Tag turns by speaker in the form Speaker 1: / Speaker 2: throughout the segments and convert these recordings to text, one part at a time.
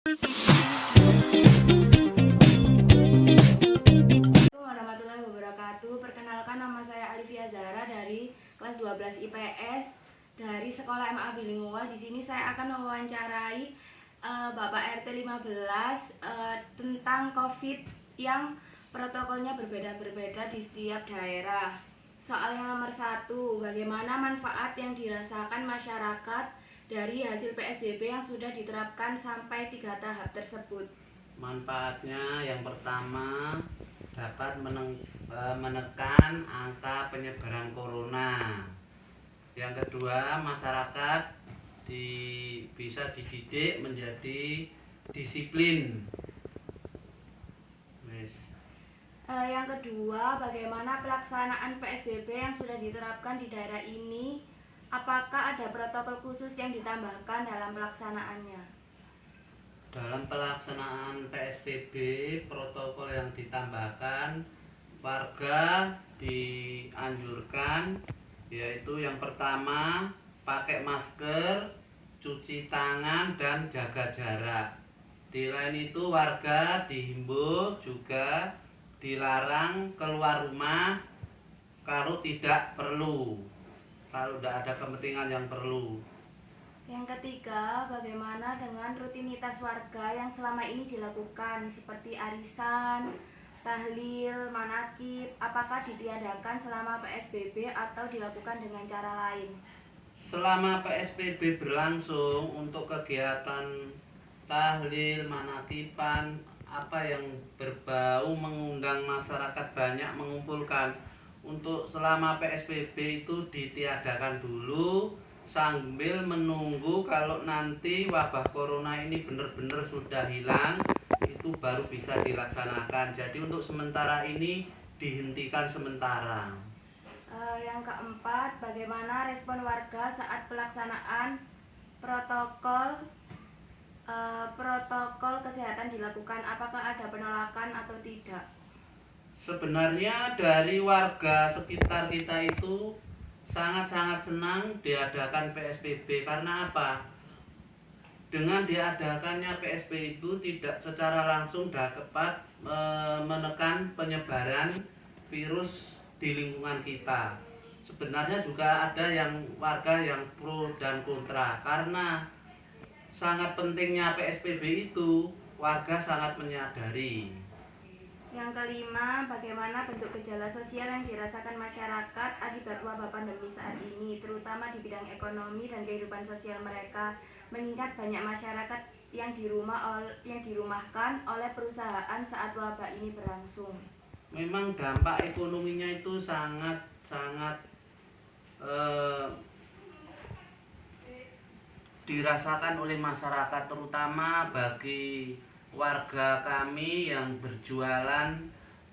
Speaker 1: Assalamualaikum warahmatullahi wabarakatuh. Perkenalkan, nama saya Alifia Zahra dari kelas 12 IPS dari Sekolah MA Bilingual. Di sini saya akan mewawancarai Bapak RT 15 tentang COVID yang protokolnya berbeda-berbeda di setiap daerah. Soal yang nomor 1, bagaimana manfaat yang dirasakan masyarakat dari hasil PSBB yang sudah diterapkan sampai 3 tahap tersebut?
Speaker 2: Manfaatnya yang pertama dapat menekan angka penyebaran corona. Yang kedua, masyarakat bisa dididik menjadi disiplin.
Speaker 1: Yang kedua, bagaimana pelaksanaan PSBB yang sudah diterapkan di daerah ini? Apakah ada protokol khusus yang ditambahkan dalam pelaksanaannya?
Speaker 2: Dalam pelaksanaan PSBB, protokol yang ditambahkan, warga dianjurkan yaitu yang pertama pakai masker, cuci tangan, dan jaga jarak. Di lain itu warga dihimbau juga dilarang keluar rumah kalau tidak perlu, kalau tidak ada kepentingan yang perlu.
Speaker 1: Yang ketiga, bagaimana dengan rutinitas warga yang selama ini dilakukan seperti arisan, tahlil, manakib? Apakah ditiadakan selama PSBB atau dilakukan dengan cara lain?
Speaker 2: Selama PSBB berlangsung, untuk kegiatan tahlil, manakiban, apa yang berbau mengundang masyarakat banyak mengumpulkan, untuk selama PSBB itu ditiadakan dulu sambil menunggu kalau nanti wabah corona ini benar-benar sudah hilang, itu baru bisa dilaksanakan. Jadi untuk sementara ini dihentikan sementara.
Speaker 1: Yang keempat, bagaimana respon warga saat pelaksanaan protokol kesehatan dilakukan? Apakah ada penolakan atau tidak?
Speaker 2: Sebenarnya dari warga sekitar kita itu sangat-sangat senang diadakan PSBB. Karena apa? Dengan diadakannya PSBB itu tidak secara langsung dapat menekan penyebaran virus di lingkungan kita. Sebenarnya juga ada warga yang pro dan kontra, karena sangat pentingnya PSBB itu warga sangat menyadari.
Speaker 1: Yang kelima, bagaimana bentuk gejala sosial yang dirasakan masyarakat akibat wabah pandemi saat ini, terutama di bidang ekonomi dan kehidupan sosial mereka, mengingat banyak masyarakat yang dirumahkan oleh perusahaan saat wabah ini berlangsung.
Speaker 2: Memang dampak ekonominya itu sangat dirasakan oleh masyarakat, terutama bagi warga kami yang berjualan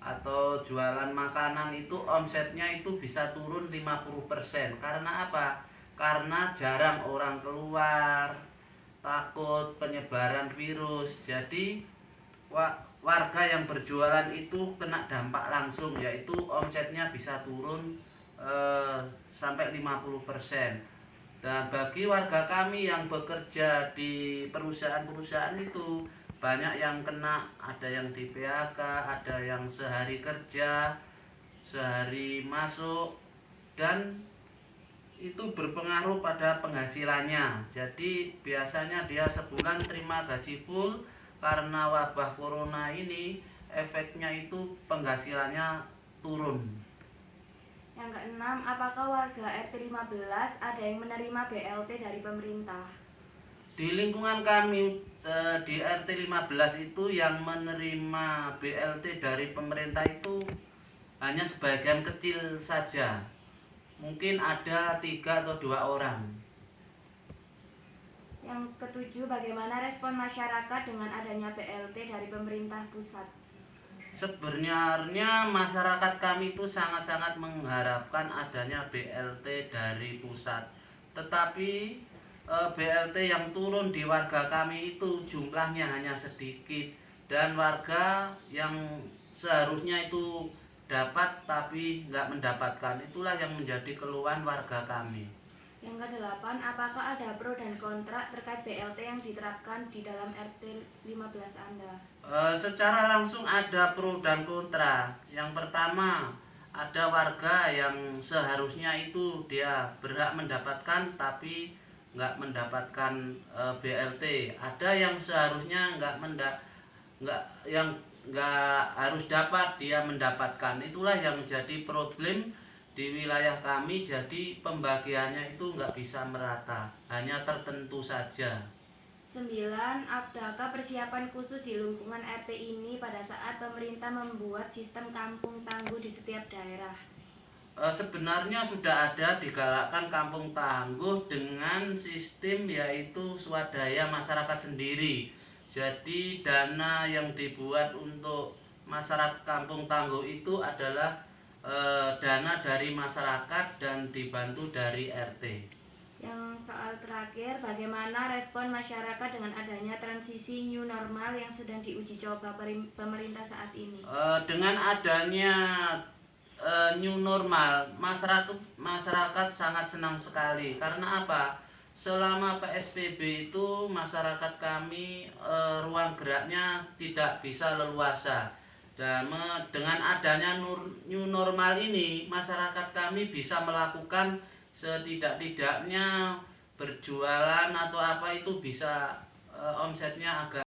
Speaker 2: atau jualan makanan itu omsetnya itu bisa turun 50%. Karena apa? Karena jarang orang keluar, takut penyebaran virus. Jadi warga yang berjualan itu kena dampak langsung, yaitu omsetnya bisa turun sampai 50%. Dan bagi warga kami yang bekerja di perusahaan-perusahaan itu banyak yang kena, ada yang di PHK, ada yang sehari kerja, sehari masuk, dan itu berpengaruh pada penghasilannya. Jadi biasanya dia sebulan terima gaji full, karena wabah corona ini efeknya itu penghasilannya turun.
Speaker 1: Yang keenam, apakah warga RT 15 ada yang menerima BLT dari pemerintah?
Speaker 2: Di lingkungan kami di RT 15 itu yang menerima BLT dari pemerintah itu hanya sebagian kecil saja. Mungkin ada 3 atau 2 orang.
Speaker 1: Yang ketujuh, bagaimana respon masyarakat dengan adanya BLT dari pemerintah pusat?
Speaker 2: Sebenarnya masyarakat kami itu sangat-sangat mengharapkan adanya BLT dari pusat. Tetapi BLT yang turun di warga kami itu jumlahnya hanya sedikit, dan warga yang seharusnya itu dapat tapi nggak mendapatkan. Itulah yang menjadi keluhan warga kami.
Speaker 1: Yang kedelapan, apakah ada pro dan kontra terkait BLT yang diterapkan di dalam RT 15 Anda?
Speaker 2: Secara langsung ada pro dan kontra. Yang pertama, ada warga yang seharusnya itu dia berhak mendapatkan tapi nggak mendapatkan BLT. Ada yang seharusnya nggak harus dapat dia mendapatkan. Itulah yang menjadi problem di wilayah kami. Jadi pembagiannya itu nggak bisa merata, hanya tertentu saja.
Speaker 1: 9. Adakah persiapan khusus di lingkungan RT ini pada saat pemerintah membuat sistem kampung tangguh di setiap daerah?
Speaker 2: Sebenarnya sudah ada digalakkan kampung tangguh dengan sistem yaitu swadaya masyarakat sendiri. Jadi dana yang dibuat untuk masyarakat kampung tangguh itu adalah dana dari masyarakat dan dibantu dari RT.
Speaker 1: Yang soal terakhir, bagaimana respon masyarakat dengan adanya transisi new normal yang sedang diuji coba pemerintah saat ini?
Speaker 2: Dengan adanya new normal, masyarakat sangat senang sekali. Karena apa? Selama PSBB itu masyarakat kami ruang geraknya tidak bisa leluasa. Dan dengan adanya new normal ini, masyarakat kami bisa melakukan setidak-tidaknya berjualan atau apa itu bisa omsetnya agak